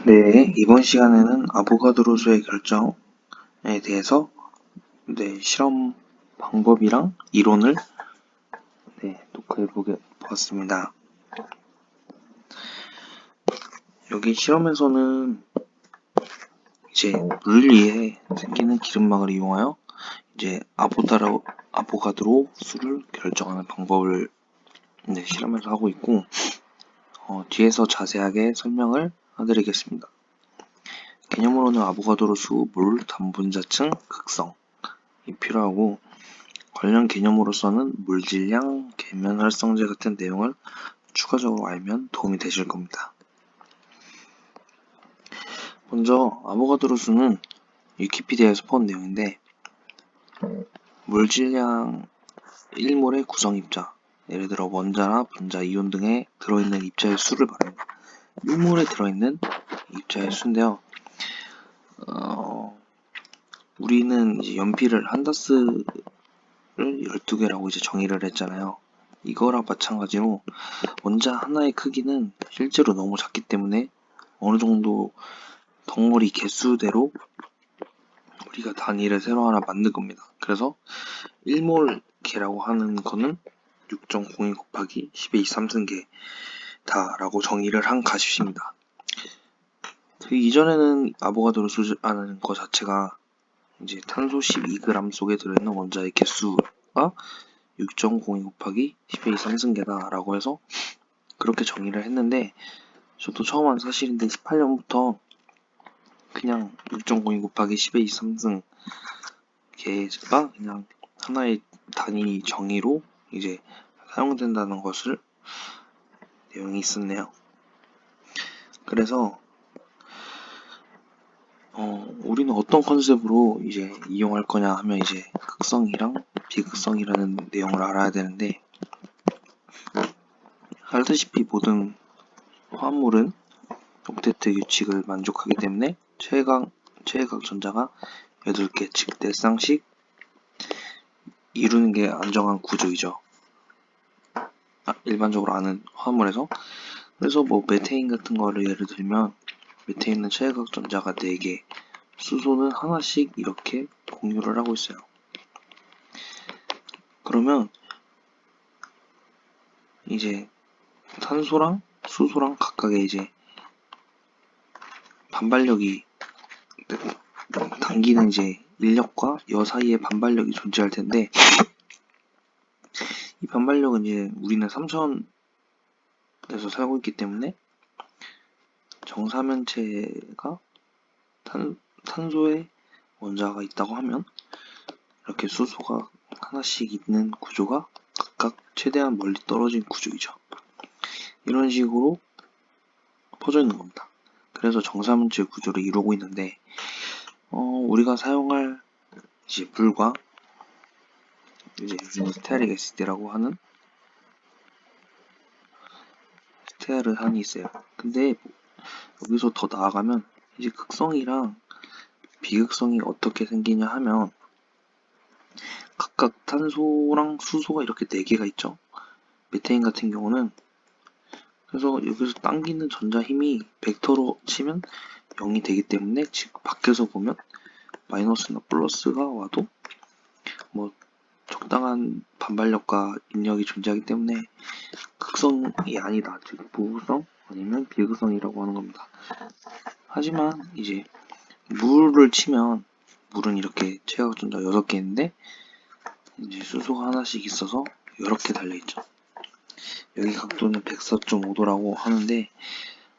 네, 이번 시간에는 아보가드로수의 결정에 대해서 실험 방법이랑 이론을 녹화해 보았습니다. 여기 실험에서는 이제 물 위에 생기는 기름막을 이용하여 이제 아보가드로 수를 결정하는 방법을 실험에서 하고 있고, 뒤에서 자세하게 설명을 해드리겠습니다. 개념으로는 아보가드로 수, 물, 단분자층, 극성이 필요하고, 관련 개념으로서는 물질량, 계면 활성제 같은 내용을 추가적으로 알면 도움이 되실 겁니다. 먼저 아보가드로 수는 위키피디아에서 본 내용인데, 물질량 1몰의 구성 입자, 예를 들어 원자나 분자, 이온 등에 들어있는 입자의 수를 말합니다. 1몰에 들어있는 입자의 수인데요. 우리는 이제 연필을 한다스를 12개라고 이제 정의를 했잖아요. 이거랑 마찬가지로 원자 하나의 크기는 실제로 너무 작기 때문에 어느 정도 덩어리 개수대로 우리가 단위를 새로 하나 만든 겁니다. 그래서 1몰 개라고 하는 거는 6.02 곱하기 10의 23승계 다라고 정의를 한 가십입니다. 그 이전에는 아보가드로 수라는 것 자체가 이제 탄소 12g 속에 들어있는 원자의 개수가 6.02 곱하기 10의 23승계다 라고 해서 그렇게 정의를 했는데, 저도 처음 한 사실인데 18년부터 그냥 6.02 곱하기 10의 23승계가 그냥 하나의 단위 정의로 이제 사용된다는 것을 내용이 있었네요. 그래서 우리는 어떤 컨셉으로 이제 이용할 거냐 하면 이제 극성이랑 비극성이라는 내용을 알아야 되는데, 알다시피 모든 화합물은 옥테트 규칙을 만족하기 때문에 최외각 전자가 8개, 즉 4쌍씩 이루는 게 안정한 구조이죠. 일반적으로 아는 화합물에서. 그래서 뭐 메테인 같은 거를 예를 들면 메테인은 최외각 전자가 4개, 수소는 하나씩 이렇게 공유를 하고 있어요. 그러면 이제 탄소랑 수소랑 각각의 이제 반발력이, 당기는 이제 인력과 여 사이의 반발력이 존재할 텐데, 이 반발력은 이제 우리는 3차원에서 살고 있기 때문에 정사면체가 탄소에 원자가 있다고 하면 이렇게 수소가 하나씩 있는 구조가 각각 최대한 멀리 떨어진 구조이죠. 이런 식으로 퍼져 있는 겁니다. 그래서 정사면체 구조를 이루고 있는데, 우리가 사용할 이제 물과 이제 스테아릭 에시드라고 하는 스테아르산이 있어요. 근데 여기서 더 나아가면 이제 극성이랑 비극성이 어떻게 생기냐 하면, 각각 탄소랑 수소가 이렇게 4개가 있죠. 메테인 같은 경우는, 그래서 여기서 당기는 전자 힘이 벡터로 치면 0이 되기 때문에, 즉 밖에서 보면 마이너스나 플러스가 와도 뭐 적당한 반발력과 인력이 존재하기 때문에 극성이 아니다, 즉 무극성 아니면 비극성이라고 하는 겁니다. 하지만 이제 물을 치면, 물은 이렇게 최외각 전자 6개 있는데 이제 수소가 하나씩 있어서 이렇게 달려있죠. 여기 각도는 104.5도라고 하는데,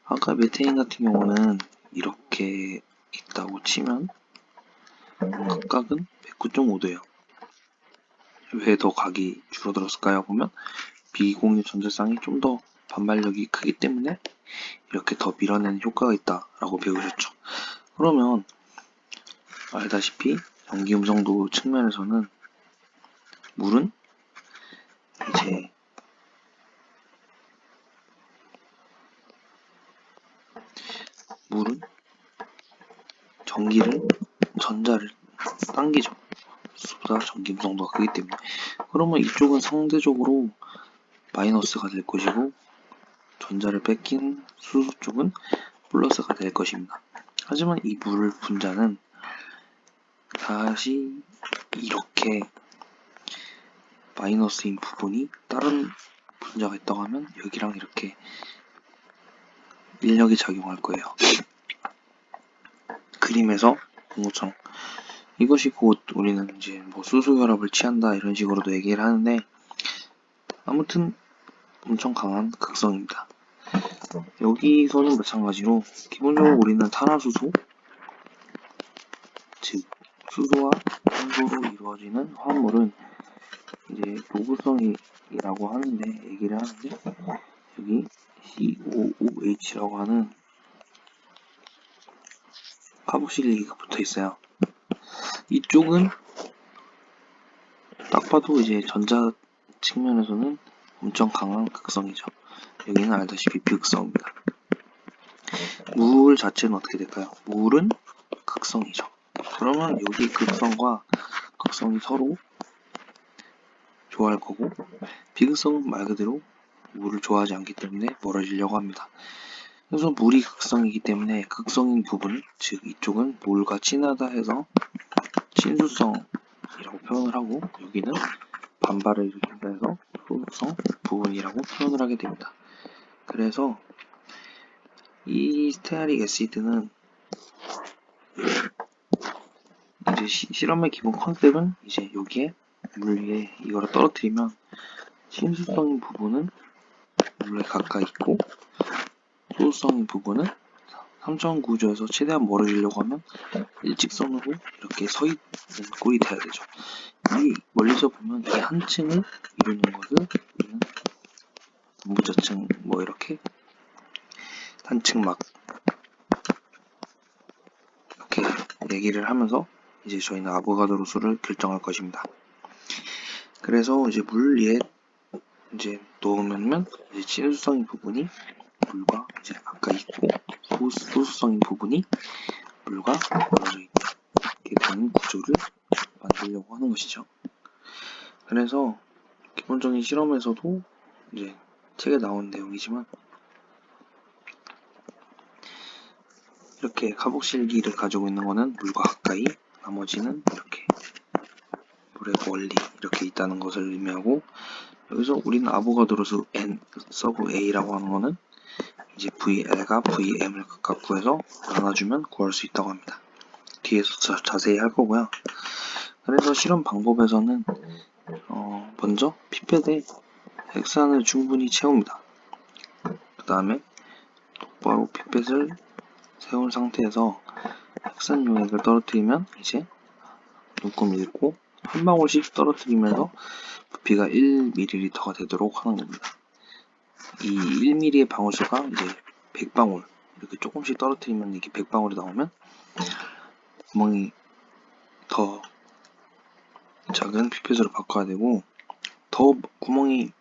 아까 메테인 같은 경우는 이렇게 있다고 치면 각각은 109.5도예요. 왜 더 각이 줄어들었을까요? 보면 비공유 전자쌍이 좀 더 반발력이 크기 때문에 이렇게 더 밀어내는 효과가 있다라고 배우셨죠. 그러면 알다시피 전기 음성도 측면에서는 물은 이제 전자를 당기죠. 수보다 전기 음성도가 크기 때문에. 그러면 이쪽은 상대적으로 마이너스가 될 것이고, 전자를 뺏긴 수소 쪽은 플러스가 될 것입니다. 하지만 이 물 분자는 다시 이렇게 마이너스인 부분이 다른 분자가 있다고 하면 여기랑 이렇게 인력이 작용할 거예요. 그림에서 본 것처럼 이것이 곧 우리는 이제 뭐 수소결합을 취한다 이런 식으로도 얘기를 하는데, 아무튼 엄청 강한 극성입니다. 여기서는 마찬가지로 기본적으로 우리는 탄화수소, 즉 수소와 산소로 이루어지는 화합물은 이제 도구성이라고 하는데, 얘기를 하는데, 여기 COOH라고 하는 카복실리가 붙어 있어요. 이쪽은 딱 봐도 이제 전자 측면에서는 엄청 강한 극성이죠. 여기는 알다시피 비극성입니다. 물 자체는 어떻게 될까요? 물은 극성이죠. 그러면 여기 극성과 극성이 서로 좋아할 거고, 비극성은 말 그대로 물을 좋아하지 않기 때문에 멀어지려고 합니다. 그래서 물이 극성이기 때문에 극성인 부분, 즉 이쪽은 물과 친하다 해서 친수성이라고 표현을 하고, 여기는 반발을 일으킨다 해서 소수성 부분이라고 표현을 하게 됩니다. 그래서 이 스테아릭 애시드는 이제 실험의 기본 컨셉은 이제 여기에 물 위에 이거를 떨어뜨리면 친수성인 부분은 물에 가까이 있고, 소수성인 부분은 3점 구조에서 최대한 멀어지려고 하면 일직선으로 이렇게 서 있는 꼴이 돼야 되죠. 이 멀리서 보면 이 한 층을 이루는 것을 우리는 부자층 뭐 이렇게 단층 막 이렇게 얘기를 하면서 이제 저희는 아보가드로 수를 결정할 것입니다. 그래서 이제 물 위에 이제 넣으면 이제 친수성인 부분이 물과 이제 가까이 있고, 소수성인 부분이 물과 멀어져 있게 되는 구조를 만들려고 하는 것이죠. 그래서 기본적인 실험에서도 이제 책에 나온 내용이지만, 이렇게 카복실기를 가지고 있는 거는 물과 가까이, 나머지는 이렇게 물의 멀리 이렇게 있다는 것을 의미하고, 여기서 우리는 아보가드로수 N 서브 A라고 하는 거는 이제 VL과 VM을 각각 구해서 나눠주면 구할 수 있다고 합니다. 뒤에서 자세히 할 거고요. 그래서 실험 방법에서는 먼저 피펫에 핵산을 충분히 채웁니다. 그 다음에 똑바로 피펫을 세운 상태에서 핵산 용액을 떨어뜨리면 이제 눈금 읽고 한 방울씩 떨어뜨리면서 부피가 1ml가 되도록 하는 겁니다. 이 1ml의 방울수가 이제 100방울, 이렇게 조금씩 떨어뜨리면 이게 100방울이 나오면 구멍이 더 작은 피펫으로 바꿔야 되고, 더 구멍이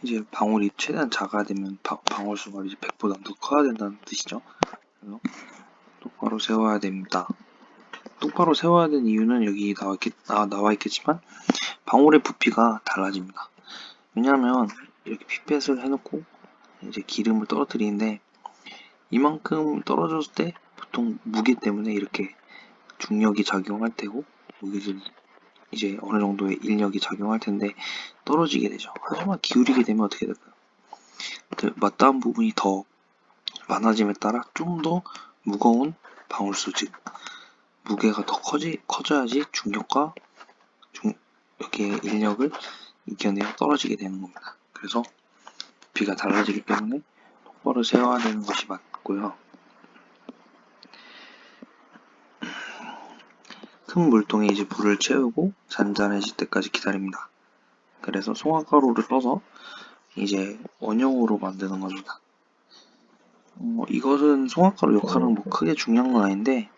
이제 방울이 최대한 작아야 되면 방울수가 이제 100보다 더 커야 된다는 뜻이죠. 그래서 똑바로 세워야 됩니다. 똑바로 세워야 되는 이유는 여기 나와 있겠지만 방울의 부피가 달라집니다. 왜냐하면 이렇게 피펫을 해놓고 이제 기름을 떨어뜨리는데, 이만큼 떨어졌을 때 보통 무게 때문에 이렇게 중력이 작용할 테고, 여기서 이제 어느 정도의 인력이 작용할 텐데 떨어지게 되죠. 하지만 기울이게 되면 어떻게 될까요? 그 맞닿은 부분이 더 많아짐에 따라 좀 더 무거운 방울수, 즉 무게가 더 커져야지 중력과 여기에 인력을 이겨내어 떨어지게 되는 겁니다. 그래서 부피가 달라지기 때문에 똑바로 세워야 되는 것이 맞고요. 큰 물통에 이제 물을 채우고 잔잔해질 때까지 기다립니다. 그래서 송화가루를 떠서 이제 원형으로 만드는 겁니다. 이것은 송화가루 역할은 뭐 크게 중요한 건 아닌데,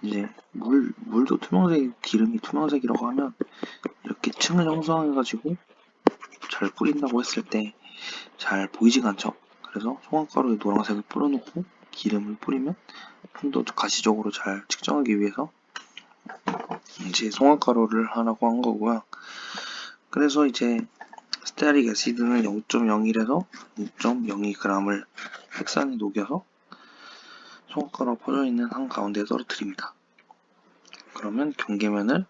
이제 물도 투명색, 기름이 투명색이라고 하면 이렇게 층을 형성해가지고 잘 뿌린다고 했을 때 잘 보이지가 않죠. 그래서 송화가루에 노란색을 뿌려놓고 기름을 뿌리면 좀 더 가시적으로 잘 측정하기 위해서 이제 송화가루를 하라고 한 거고요. 그래서 이제 스테아릭 애시드는 0.01에서 0.02g을 핵산에 녹여서 소각가루가 퍼져있는 한가운데에 떨어뜨립니다. 그러면 경계면을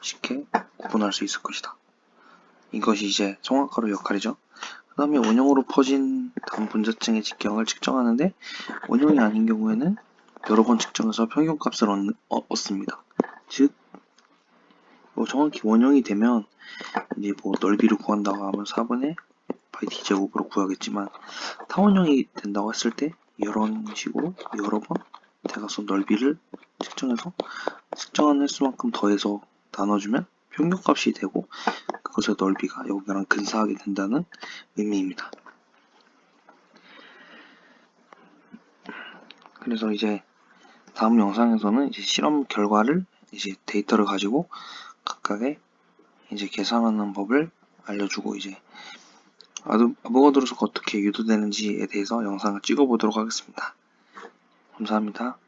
쉽게 구분할 수 있을 것이다. 이것이 이제 소각가루 역할이죠. 그 다음에 원형으로 퍼진 다음 분자층의 직경을 측정하는데, 원형이 아닌 경우에는 여러 번 측정해서 평균값을 얻습니다. 즉, 정확히 원형이 되면 이제 넓이를 구한다고 하면 4분의 파이 d제곱으로 구하겠지만, 타원형이 된다고 했을 때 이런 식으로 여러 번 대각선 넓이를 측정해서 측정한 횟수만큼 더해서 나눠주면 평균값이 되고, 그것의 넓이가 여기랑 근사하게 된다는 의미입니다. 그래서 이제 다음 영상에서는 이제 실험 결과를 이제 데이터를 가지고 각각의 이제 계산하는 법을 알려주고, 이제 아보가드로수가 어떻게 유도되는지에 대해서 영상을 찍어보도록 하겠습니다. 감사합니다.